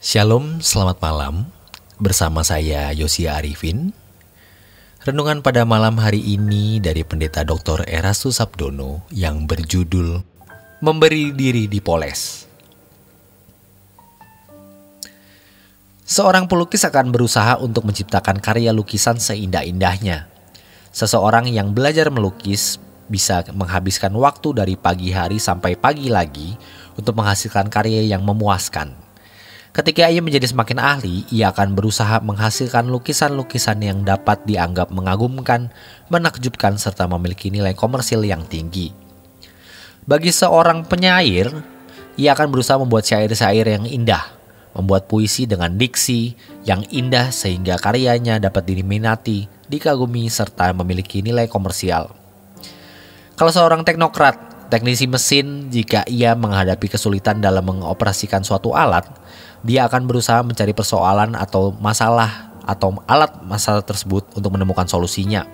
Shalom, selamat malam. Bersama saya Yosia Arifin. Renungan pada malam hari ini dari Pendeta Dr. Erastus Sabdono yang berjudul Memberi Diri Dipoles. Seorang pelukis akan berusaha untuk menciptakan karya lukisan seindah-indahnya. Seseorang yang belajar melukis bisa menghabiskan waktu dari pagi hari sampai pagi lagi untuk menghasilkan karya yang memuaskan. Ketika ia menjadi semakin ahli, ia akan berusaha menghasilkan lukisan-lukisan yang dapat dianggap mengagumkan, menakjubkan, serta memiliki nilai komersil yang tinggi. Bagi seorang penyair, ia akan berusaha membuat syair-syair yang indah, membuat puisi dengan diksi yang indah sehingga karyanya dapat diminati, dikagumi, serta memiliki nilai komersial. Kalau seorang teknokrat, teknisi mesin, jika ia menghadapi kesulitan dalam mengoperasikan suatu alat, dia akan berusaha mencari persoalan atau masalah atau alat masalah tersebut untuk menemukan solusinya.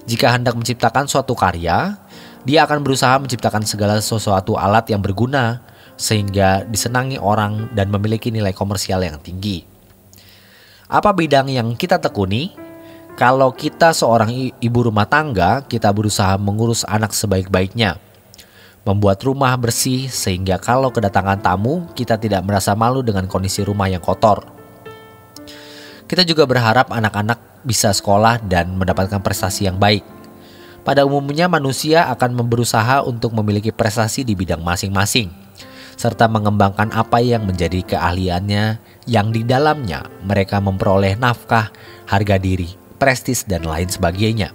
Jika hendak menciptakan suatu karya, dia akan berusaha menciptakan segala sesuatu alat yang berguna sehingga disenangi orang dan memiliki nilai komersial yang tinggi. Apa bidang yang kita tekuni? Kalau kita seorang ibu rumah tangga, kita berusaha mengurus anak sebaik-baiknya. Membuat rumah bersih sehingga kalau kedatangan tamu, kita tidak merasa malu dengan kondisi rumah yang kotor. Kita juga berharap anak-anak bisa sekolah dan mendapatkan prestasi yang baik. Pada umumnya manusia akan berusaha untuk memiliki prestasi di bidang masing-masing, serta mengembangkan apa yang menjadi keahliannya yang di dalamnya mereka memperoleh nafkah, harga diri, prestis, dan lain sebagainya.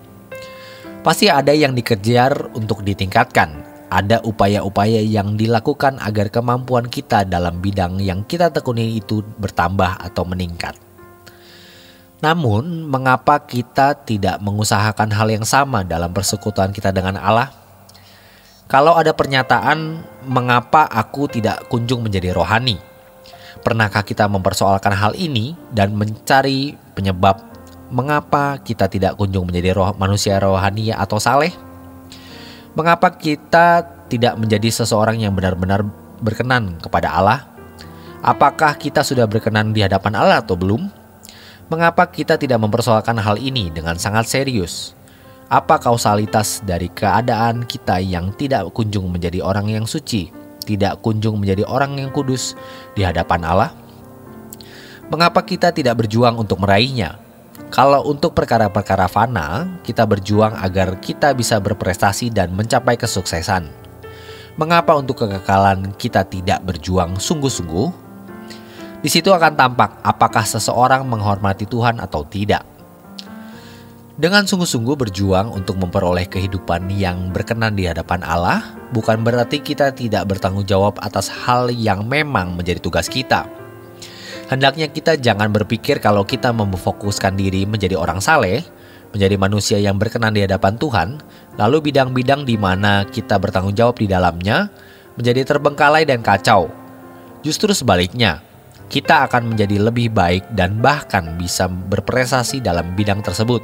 Pasti ada yang dikejar untuk ditingkatkan. Ada upaya-upaya yang dilakukan agar kemampuan kita dalam bidang yang kita tekuni itu bertambah atau meningkat. Namun, mengapa kita tidak mengusahakan hal yang sama dalam persekutuan kita dengan Allah? Kalau ada pernyataan, mengapa aku tidak kunjung menjadi rohani? Pernahkah kita mempersoalkan hal ini dan mencari penyebab mengapa kita tidak kunjung menjadi manusia rohani atau saleh? Mengapa kita tidak menjadi seseorang yang benar-benar berkenan kepada Allah? Apakah kita sudah berkenan di hadapan Allah atau belum? Mengapa kita tidak mempersoalkan hal ini dengan sangat serius? Apa kausalitas dari keadaan kita yang tidak kunjung menjadi orang yang suci, tidak kunjung menjadi orang yang kudus di hadapan Allah? Mengapa kita tidak berjuang untuk meraihnya? Kalau untuk perkara-perkara fana, kita berjuang agar kita bisa berprestasi dan mencapai kesuksesan. Mengapa untuk kekekalan kita tidak berjuang sungguh-sungguh? Di situ akan tampak apakah seseorang menghormati Tuhan atau tidak. Dengan sungguh-sungguh berjuang untuk memperoleh kehidupan yang berkenan di hadapan Allah, bukan berarti kita tidak bertanggung jawab atas hal yang memang menjadi tugas kita. Hendaknya kita jangan berpikir kalau kita memfokuskan diri menjadi orang saleh, menjadi manusia yang berkenan di hadapan Tuhan, lalu bidang-bidang di mana kita bertanggung jawab di dalamnya menjadi terbengkalai dan kacau. Justru sebaliknya, kita akan menjadi lebih baik dan bahkan bisa berprestasi dalam bidang tersebut.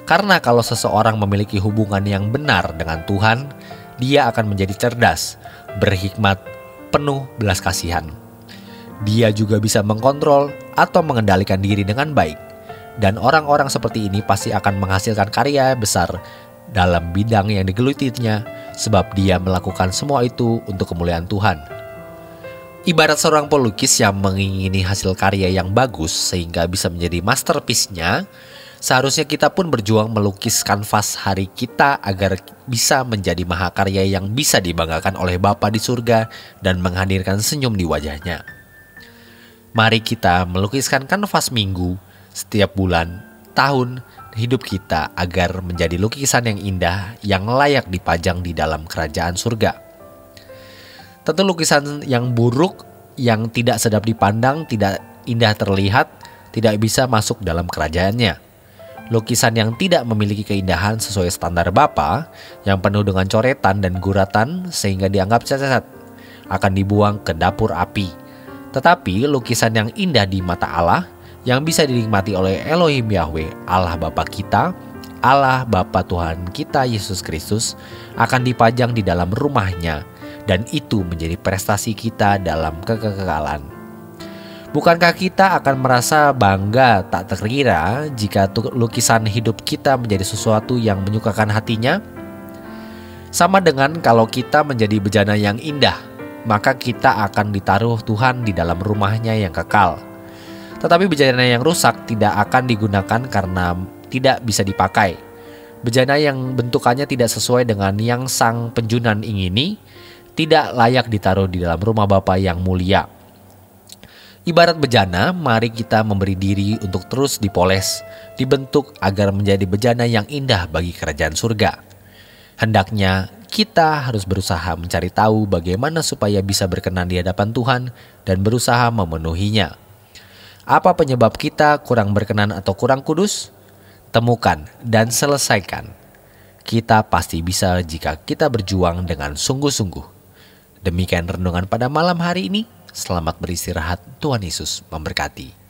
Karena kalau seseorang memiliki hubungan yang benar dengan Tuhan, dia akan menjadi cerdas, berhikmat, penuh belas kasihan. Dia juga bisa mengontrol atau mengendalikan diri dengan baik. Dan orang-orang seperti ini pasti akan menghasilkan karya besar dalam bidang yang digelutinya, sebab dia melakukan semua itu untuk kemuliaan Tuhan. Ibarat seorang pelukis yang mengingini hasil karya yang bagus sehingga bisa menjadi masterpiece-nya, seharusnya kita pun berjuang melukis kanvas hari kita agar bisa menjadi mahakarya yang bisa dibanggakan oleh Bapa di surga dan menghadirkan senyum di wajahnya. Mari kita melukiskan kanvas minggu, setiap bulan, tahun hidup kita agar menjadi lukisan yang indah yang layak dipajang di dalam kerajaan surga. Tentu lukisan yang buruk, yang tidak sedap dipandang, tidak indah terlihat, tidak bisa masuk dalam kerajaannya. Lukisan yang tidak memiliki keindahan sesuai standar Bapa, yang penuh dengan coretan dan guratan sehingga dianggap cacat, akan dibuang ke dapur api. Tetapi lukisan yang indah di mata Allah, yang bisa dinikmati oleh Elohim Yahweh, Allah Bapa kita, Allah Bapa Tuhan kita Yesus Kristus, akan dipajang di dalam rumahnya, dan itu menjadi prestasi kita dalam kekekalan. Bukankah kita akan merasa bangga tak terkira jika lukisan hidup kita menjadi sesuatu yang menyukakan hatinya? Sama dengan kalau kita menjadi bejana yang indah, maka kita akan ditaruh Tuhan di dalam rumahnya yang kekal. Tetapi bejana yang rusak tidak akan digunakan karena tidak bisa dipakai. Bejana yang bentukannya tidak sesuai dengan yang sang penjunan ingini, tidak layak ditaruh di dalam rumah Bapa yang mulia. Ibarat bejana, mari kita memberi diri untuk terus dipoles, dibentuk agar menjadi bejana yang indah bagi kerajaan surga. Hendaknya kita harus berusaha mencari tahu bagaimana supaya bisa berkenan di hadapan Tuhan dan berusaha memenuhinya. Apa penyebab kita kurang berkenan atau kurang kudus? Temukan dan selesaikan. Kita pasti bisa jika kita berjuang dengan sungguh-sungguh. Demikian renungan pada malam hari ini. Selamat beristirahat, Tuhan Yesus memberkati.